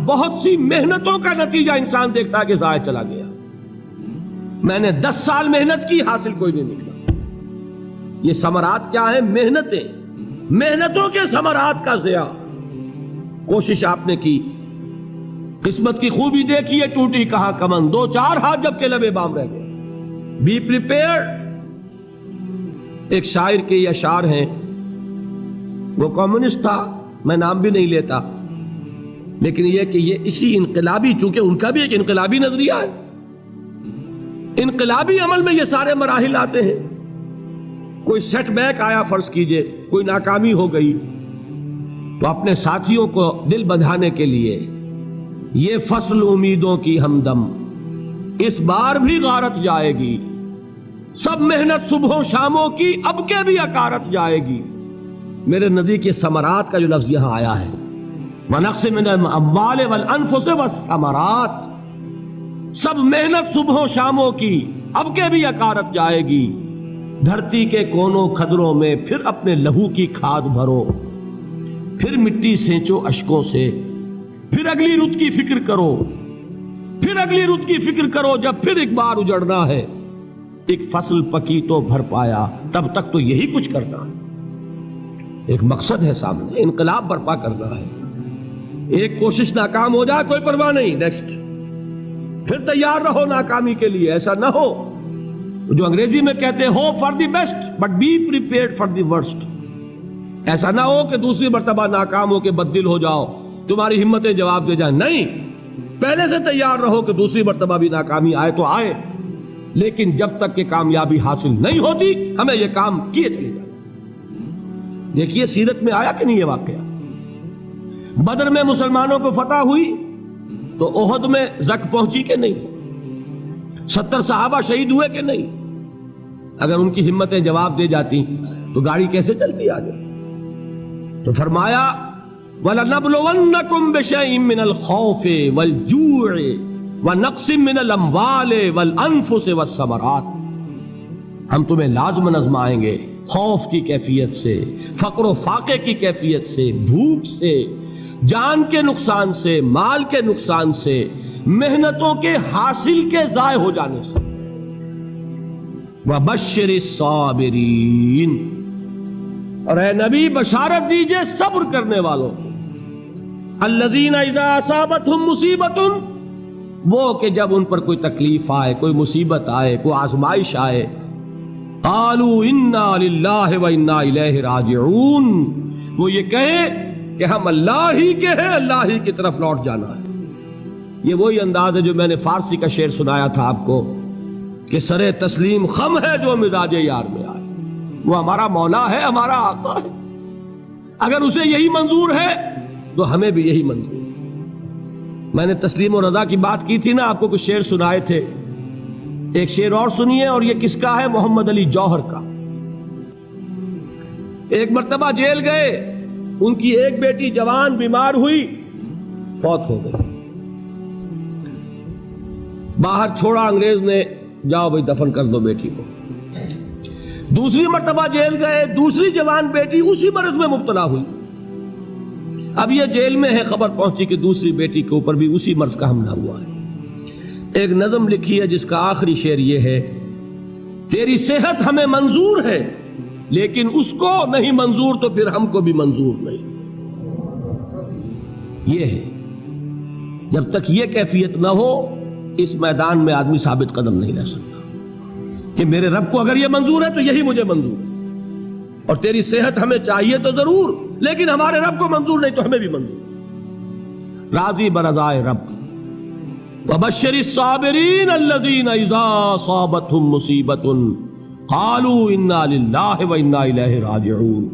بہت سی محنتوں کا نتیجہ انسان دیکھتا ہے کہ ضائع چلا گیا. میں نے 10 سال محنت کی، حاصل کوئی نہیں نکلا. یہ ثمرات کیا ہیں؟ محنتیں، محنتوں کے ثمرات کا ضیاع. کوشش آپ نے کی، قسمت کی خوبی دیکھی ہے، ٹوٹی کہاں کمن، 2-4 ہاتھ جب کے لبے بام رہ گئے. Be prepared. ایک شاعر کے یہ اشعار ہیں، وہ کمیونسٹ تھا، میں نام بھی نہیں لیتا، لیکن یہ کہ یہ اسی انقلابی، چونکہ ان کا بھی ایک انقلابی نظریہ ہے، انقلابی عمل میں یہ سارے مراحل آتے ہیں. کوئی سیٹ بیک آیا فرض کیجئے، کوئی ناکامی ہو گئی، تو اپنے ساتھیوں کو دل بندھانے کے لیے یہ فصل امیدوں کی ہمدم اس بار بھی غارت جائے گی، سب محنت صبحوں شاموں کی اب کے بھی اکارت جائے گی. میرے نبی کے ثمرات کا جو لفظ یہاں آیا ہے، وَنَقْصٍ مِّنَ الْأَمْوَالِ وَالْأَنفُسِ وَالثَّمَرَاتِ، سب محنت صبحوں شاموں کی اب کے بھی اکارت جائے گی. دھرتی کے کونوں کھدروں میں پھر اپنے لہو کی کھاد بھرو، پھر مٹی سینچو اشکوں سے، پھر اگلی رت کی فکر کرو، پھر اگلی رت کی فکر کرو، جب پھر ایک بار اجڑنا ہے. ایک فصل پکی تو بھر پایا، تب تک تو یہی کچھ کرنا ہے. ایک مقصد ہے سامنے، انقلاب برپا کرنا ہے. ایک کوشش ناکام ہو جائے کوئی پرواہ نہیں، نیکسٹ. پھر تیار رہو ناکامی کے لیے. ایسا نہ ہو جو انگریزی میں کہتے ہیں hope for the best but be prepared for the worst. ایسا نہ ہو کہ دوسری مرتبہ ناکام ہو کے بددل ہو جاؤ، تمہاری ہمتیں جواب دے جائیں. نہیں، پہلے سے تیار رہو کہ دوسری مرتبہ بھی ناکامی آئے تو آئے، لیکن جب تک کہ کامیابی حاصل نہیں ہوتی ہمیں یہ کام کیے چلے جائیں. دیکھیے سیرت میں آیا کہ نہیں یہ واقعہ. بدر میں مسلمانوں کو فتح ہوئی تو احد میں زک پہنچی کہ نہیں؟ 70 صحابہ شہید ہوئے کہ نہیں؟ اگر ان کی ہمتیں جواب دے جاتی تو گاڑی کیسے چلتی آگے؟ تو فرمایا وَلَنَبْلُوَنَّكُمْ بِشَيْءٍ مِّنَ الْخَوْفِ وَالْجُوعِ وَنَقْصٍ مِّنَ الْأَمْوَالِ وَالْأَنفُسِ وَالثَّمَرَاتِ. ہم تمہیں لازم آزمائیں گے، خوف کی کیفیت سے، فقر و فاقے کی کیفیت سے، بھوک سے، جان کے نقصان سے، مال کے نقصان سے، محنتوں کے حاصل کے ضائع ہو جانے سے. وَبَشِّرِ الصَّابِرِينَ، اور اے نبی بشارت دیجئے صبر کرنے والوں کو. الَّذِينَ إِذَا أَصَابَتْهُمْ مُصِيبَةٌ، وہ کہ جب ان پر کوئی تکلیف آئے، کوئی مصیبت آئے، کوئی آزمائش آئے، قالوا انا للہ وانا الیہ راجعون، وہ یہ کہیں کہ ہم اللہ ہی کے ہیں، اللہ ہی کی طرف لوٹ جانا ہے. یہ وہی انداز ہے جو میں نے فارسی کا شعر سنایا تھا آپ کو کہ سرے تسلیم خم ہے جو مزاج یار میں آئے. وہ ہمارا مولا ہے، ہمارا آقا ہے. اگر اسے یہی منظور ہے تو ہمیں بھی یہی منظور ہے. میں نے تسلیم و رضا کی بات کی تھی نا، آپ کو کچھ شعر سنائے تھے. ایک شعر اور سنیے، اور یہ کس کا ہے؟ محمد علی جوہر کا. ایک مرتبہ جیل گئے، ان کی ایک بیٹی جوان بیمار ہوئی، فوت ہو گئی. باہر چھوڑا انگریز نے، جاؤ بھائی دفن کر دو بیٹی کو. دوسری مرتبہ جیل گئے، دوسری جوان بیٹی اسی مرض میں مبتلا ہوئی. اب یہ جیل میں ہے، خبر پہنچی کہ دوسری بیٹی کے اوپر بھی اسی مرض کا حملہ ہوا ہے. ایک نظم لکھی ہے جس کا آخری شعر یہ ہے، تیری صحت ہمیں منظور ہے لیکن اس کو نہیں منظور تو پھر ہم کو بھی منظور نہیں. یہ ہے، جب تک یہ کیفیت نہ ہو اس میدان میں آدمی ثابت قدم نہیں رہ سکتا کہ میرے رب کو اگر یہ منظور ہے تو یہی مجھے منظور ہے، اور تیری صحت ہمیں چاہیے تو ضرور، لیکن ہمارے رب کو منظور نہیں تو ہمیں بھی منظور. راضی برضائے رب. وَبَشِّرِ الصَّابِرِينَ الَّذِينَ إِذَا أَصَابَتْهُمْ مُصِيبَةٌ قَالُوا إِنَّا لِلَّهِ وَإِنَّا إِلَيْهِ رَاجِعُونَ.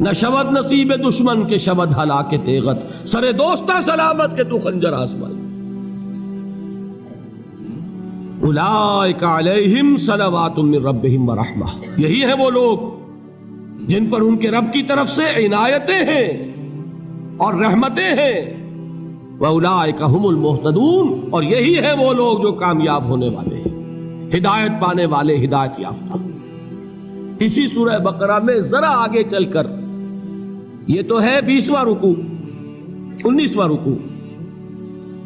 نہ شود نصیب دشمن کے شود ہلاک تیغت، سرے دوستاں سلامت کے تو خنجر آزمائے. اولئک علیہم صلوات من ربہم ورحمہ، یہی ہے وہ لوگ جن پر ان کے رب کی طرف سے عنایتیں ہیں اور رحمتیں ہیں. وَأُولَٰئِكَ هُمُ الْمُهْتَدُونَ، اور یہی ہے وہ لوگ جو کامیاب ہونے والے ہیں، ہدایت پانے والے، ہدایت یافتہ. اسی سورہ بقرہ میں ذرا آگے چل کر، یہ تو ہے 20واں رکوع، 19واں رکوع،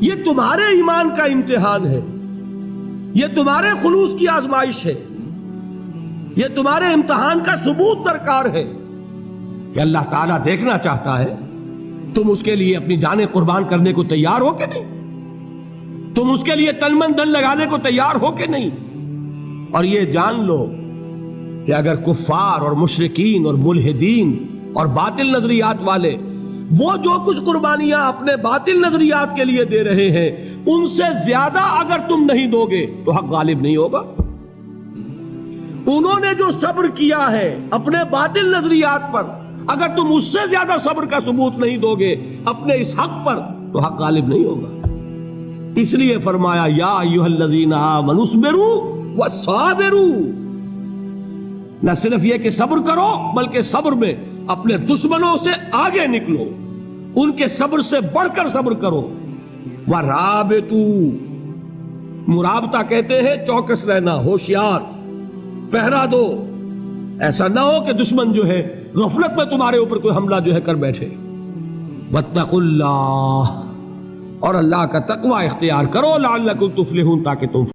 یہ تمہارے ایمان کا امتحان ہے، یہ تمہارے خلوص کی آزمائش ہے، یہ تمہارے امتحان کا ثبوت درکار ہے کہ اللہ تعالیٰ دیکھنا چاہتا ہے تم اس کے لیے اپنی جانیں قربان کرنے کو تیار ہو کہ نہیں، تم اس کے لیے تن من دھن لگانے کو تیار ہو کہ نہیں۔ اور یہ جان لو کہ اگر کفار اور مشرکین اور ملحدین اور باطل نظریات والے وہ جو کچھ قربانیاں اپنے باطل نظریات کے لیے دے رہے ہیں ان سے زیادہ اگر تم نہیں دو گے تو حق غالب نہیں ہوگا۔ انہوں نے جو صبر کیا ہے اپنے باطل نظریات پر، اگر تم اس سے زیادہ صبر کا ثبوت نہیں دو گے اپنے اس حق پر تو حق غالب نہیں ہوگا۔ اس لیے فرمایا یا ایھا الذین آمنوا اصبروا وصابروا، نہ صرف یہ کہ صبر کرو بلکہ صبر میں اپنے دشمنوں سے آگے نکلو، ان کے صبر سے بڑھ کر صبر کرو۔ ورابطوا، مرابطہ کہتے ہیں چوکس رہنا، ہوشیار، پہرا دو، ایسا نہ ہو کہ دشمن جو ہے غفلت میں تمہارے اوپر کوئی حملہ جو ہے کر بیٹھے۔ واتقوا اللہ، اور اللہ کا تقوی اختیار کرو، لعلکم تفلحون، تاکہ تم